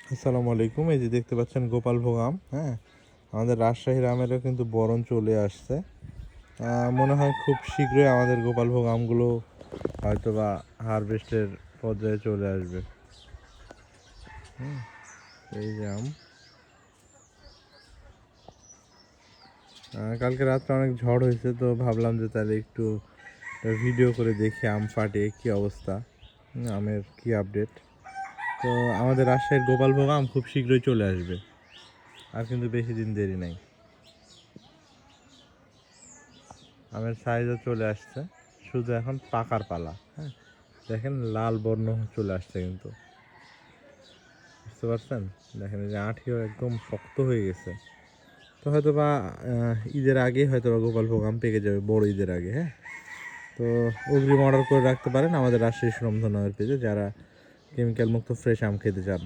আসসালামু আলাইকুম। এই যে দেখতে পাচ্ছেন গোপালভোগ আম। হ্যাঁ, আমাদের রাজশাহীর আমেরও কিন্তু বরণ চলে আসছে। মনে হয় খুব শীঘ্রই আমাদের গোপালভোগ আমগুলো হয়তো বা হারভেস্টের পর্যায়ে চলে আসবে। এই যে আম, কালকে রাত্রে অনেক ঝড় হয়েছে, তো ভাবলাম যে তাহলে একটু ভিডিও করে দেখি আম ফাটিয়ে কী অবস্থা, আমের কী আপডেট। তো আমাদের রাজশাহীর গোপালভোগ আম খুব শীঘ্রই চলে আসবে, আর কিন্তু বেশি দিন দেরি নাই। আমের সাইজও চলে আসছে, শুধু এখন পাকার পালা। হ্যাঁ, দেখেন লাল বর্ণ চলে আসছে, কিন্তু বুঝতে পারছেন? দেখেন এই যে আঁঠিও একদম শক্ত হয়ে গেছে। তো হয়তো বা ঈদের আগে হয়তো বা গোপালভোগ আম পেকে যাবে, বড় ঈদের আগে। হ্যাঁ, তো অগ্রিম অর্ডার করে রাখতে পারেন আমাদের রাজশাহী সুনামধন্য পেজে, যারা কেমিক্যাল মুক্ত ফ্রেশ আম খেতে চান।